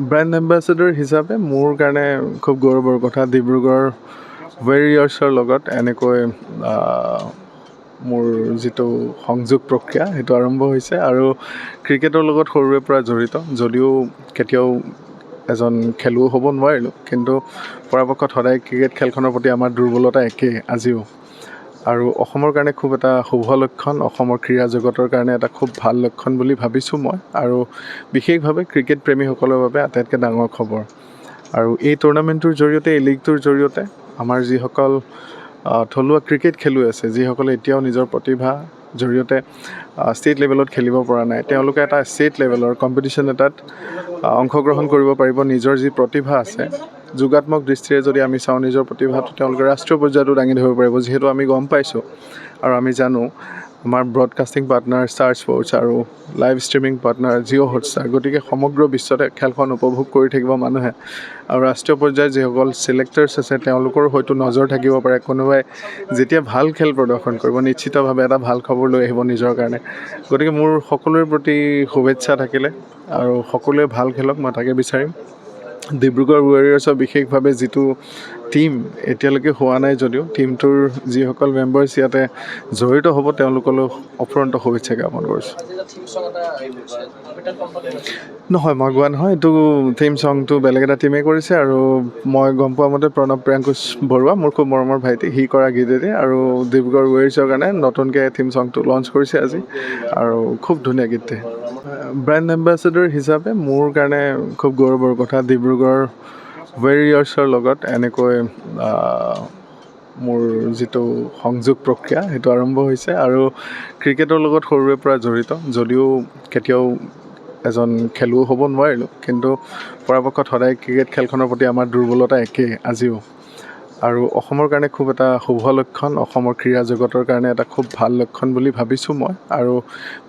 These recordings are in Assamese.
ব্ৰেণ্ড এম্বেচেডৰ হিচাপে মোৰ কাৰণে খুব গৌৰৱৰ কথা ডিব্ৰুগড় ৱেৰিয়াৰ্ছৰ লগত এনেকৈ মোৰ যিটো সংযোগ প্ৰক্ৰিয়া সেইটো আৰম্ভ হৈছে আৰু ক্ৰিকেটৰ লগত সৰুৰে পৰা জড়িত যদিও কেতিয়াও এজন খেলুৱৈ হ'ব নোৱাৰিলোঁ কিন্তু পৰাপক্ষত সদায় ক্ৰিকেট খেলখনৰ প্ৰতি আমাৰ দুৰ্বলতা একেই আজিও আৰু অসমৰ কাৰণে খুব এটা শুভ লক্ষণ অসমৰ ক্ৰীড়া জগতৰ কাৰণে এটা খুব ভাল লক্ষণ বুলি ভাবিছোঁ মই আৰু বিশেষভাৱে ক্ৰিকেট প্ৰেমীসকলৰ বাবে আটাইতকৈ ডাঙৰ খবৰ আৰু এই টুৰ্ণামেণ্টটোৰ জৰিয়তে এই লীগটোৰ জৰিয়তে আমাৰ যিসকল থলুৱা ক্ৰিকেট খেলুৱৈ আছে যিসকলে এতিয়াও নিজৰ প্ৰতিভা জৰিয়তে ষ্টেট লেভেলত খেলিব পৰা নাই তেওঁলোকে এটা ষ্টেট লেভেলৰ কম্পিটিশ্যন এটাত অংশগ্ৰহণ কৰিব পাৰিব নিজৰ যি প্ৰতিভা আছে যোগাত্মক দৃষ্টিৰে যদি আমি চাওঁ নিজৰ প্ৰতিভাটো তেওঁলোকে ৰাষ্ট্ৰীয় পৰ্যায়তো দাঙি ধৰিব পাৰিব যিহেতু আমি গম পাইছোঁ আৰু আমি জানো আমাৰ ব্ৰডকাষ্টিং পাৰ্টনাৰ ষ্টাৰ স্পৰ্টছ আৰু live streaming partner Jio' Hotstar গতিকে সমগ্ৰ বিশ্বতে খেলখন উপভোগ কৰি থাকিব মানুহে আৰু ৰাষ্ট্ৰীয় পৰ্যায়ত যিসকল ছিলেক্টাৰ্ছ আছে তেওঁলোকৰ হয়তো নজৰ থাকিব পাৰে কোনোবাই যেতিয়া ভাল খেল প্ৰদৰ্শন কৰিব নিশ্চিতভাৱে এটা ভাল খবৰ লৈ আহিব নিজৰ কাৰণে গতিকে মোৰ সকলোৰে প্ৰতি শুভেচ্ছা থাকিলে আৰু সকলোৱে ভাল খেলক মই তাকে বিচাৰিম ডিব্ৰুগড় ৱেৰিয়াৰ্ছৰ বিশেষভাৱে যিটো টীম এতিয়ালৈকে হোৱা নাই যদিও টীমটোৰ যিসকল মেম্বাৰ্ছ ইয়াতে জড়িত হ'ব তেওঁলোকলৈ অফুৰন্ত শুভেচ্ছা জ্ঞাপন কৰিছোঁ নহয় মই গোৱা নহয় এইটো থিম ছংটো বেলেগ এটা টীমে কৰিছে আৰু মই গম পোৱা মতে প্ৰণৱ প্ৰিয়াংকুশ বৰুৱা মোৰ খুব মৰমৰ ভাইটি সি কৰা গীতেৰে আৰু ডিব্ৰুগড় ৱেৰিয়াৰ্ছৰ কাৰণে নতুনকৈ থিম ছংটো লঞ্চ কৰিছে আজি আৰু খুব ধুনীয়া গীতে ব্ৰেণ্ড এম্বেচেডৰ হিচাপে মোৰ কাৰণে খুব গৌৰৱৰ কথা ডিব্ৰুগড় ৱেৰিয়াৰ্ছৰ লগত এনেকৈ মোৰ যিটো সংযোগ প্ৰক্ৰিয়া সেইটো আৰম্ভ হৈছে আৰু ক্ৰিকেটৰ লগত সৰুৰে পৰা জড়িত যদিও কেতিয়াও এজন খেলুৱৈ হ'ব নোৱাৰিলোঁ কিন্তু পৰাপক্ষত সদায় ক্ৰিকেট খেলখনৰ প্ৰতি আমাৰ দুৰ্বলতা একেই আজিও আৰু অসমৰ কাৰণে খুব এটা শুভ লক্ষণ অসমৰ ক্ৰীড়া জগতৰ কাৰণে এটা খুব ভাল লক্ষণ বুলি ভাবিছোঁ মই আৰু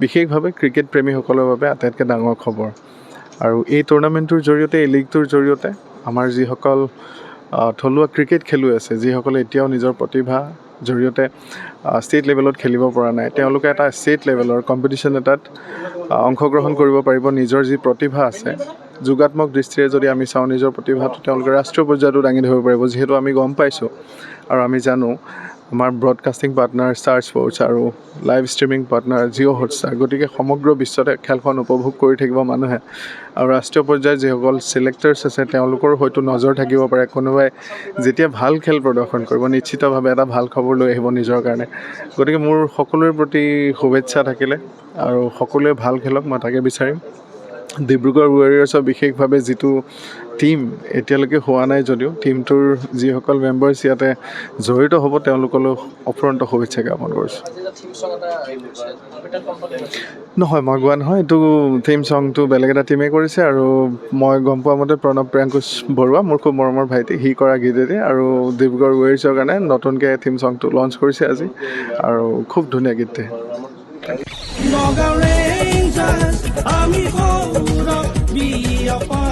বিশেষভাৱে ক্ৰিকেট প্ৰেমীসকলৰ বাবে আটাইতকৈ ডাঙৰ খবৰ আৰু এই টুৰ্ণামেণ্টটোৰ জৰিয়তে এই লীগটোৰ জৰিয়তে আমাৰ যিসকল থলুৱা ক্ৰিকেট খেলুৱৈ আছে যিসকলে এতিয়াও নিজৰ প্ৰতিভা জৰিয়তে ষ্টেট লেভেলত খেলিব পৰা নাই তেওঁলোকে এটা ষ্টেট লেভেলৰ কম্পিটিশ্যন এটাত অংশগ্ৰহণ কৰিব পাৰিব নিজৰ যি প্ৰতিভা আছে যোগাত্মক দৃষ্টিৰে যদি আমি চাওঁ নিজৰ প্ৰতিভাটো তেওঁলোকে ৰাষ্ট্ৰীয় পৰ্যায়তো দাঙি ধৰিব পাৰিব যিহেতু আমি গম পাইছোঁ আৰু আমি জানো আমাৰ ব্ৰডকাষ্টিং পাৰ্টনাৰ ষ্টাৰ স্পৰ্টছ আৰু live streaming partner Jio' Hotstar গতিকে সমগ্ৰ বিশ্বতে খেলখন উপভোগ কৰি থাকিব মানুহে আৰু ৰাষ্ট্ৰীয় পৰ্যায়ত যিসকল ছিলেক্টাৰ্ছ আছে তেওঁলোকৰ হয়তো নজৰ থাকিব পাৰে কোনোবাই যেতিয়া ভাল খেল প্ৰদৰ্শন কৰিব নিশ্চিতভাৱে এটা ভাল খবৰ লৈ আহিব নিজৰ কাৰণে গতিকে মোৰ সকলোৰে প্ৰতি শুভেচ্ছা থাকিলে আৰু সকলোৱে ভাল খেলক মই তাকে বিচাৰিম ডিব্ৰুগড় ৱেৰিয়াৰ্ছৰ বিশেষভাৱে যিটো টীম এতিয়ালৈকে হোৱা নাই যদিও টীমটোৰ যিসকল মেম্বাৰ্ছ ইয়াতে জড়িত হ'ব তেওঁলোকলৈ অফুৰন্ত শুভেচ্ছা জ্ঞাপন কৰিছোঁ নহয় মই গোৱা নহয় এইটো থিম ছংটো বেলেগ এটা টীমে কৰিছে আৰু মই গম পোৱা মতে প্ৰণৱ প্ৰিয়াংকুশ বৰুৱা মোৰ খুব মৰমৰ ভাইটি সি কৰা গীতেৰে আৰু ডিব্ৰুগড় ৱেৰিয়াৰ্ছৰ কাৰণে নতুনকৈ থিম ছংটো লঞ্চ কৰিছে আজি আৰু খুব ধুনীয়া গীতে Nogga Rangers, আমি গৌৰৱ বিয়পা